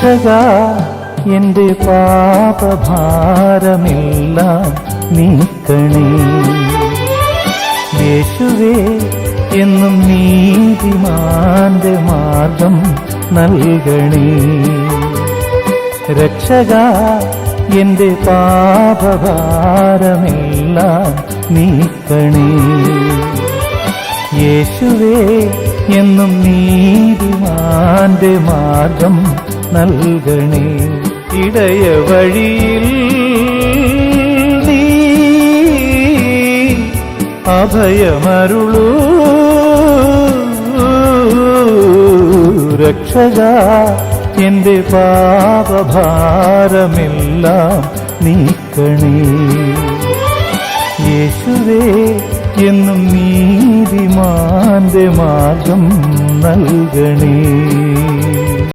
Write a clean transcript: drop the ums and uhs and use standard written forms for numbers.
രക്ഷകാ എന്റെ പാപഭാരമെല്ലാം നീക്കണേ. യേശുവേ എന്നും നീതിമാന്റെ മാർഗം നൽകണേ. രക്ഷകാ എന്റെ പാപഭാരമെല്ലാം നീക്കണേ. യേശുവേ എന്നും നീതിമാന്റെ മാർഗം നൽകണേ. ഇടയ വഴിയിൽ നീ അഭയമരുളൂ. രക്ഷകാ എന്റെ പാപഭാരമെല്ലാം നീക്കണേ. യേശുവേ എന്നും നീതിമാന്റെ മാർഗം നൽകണേ.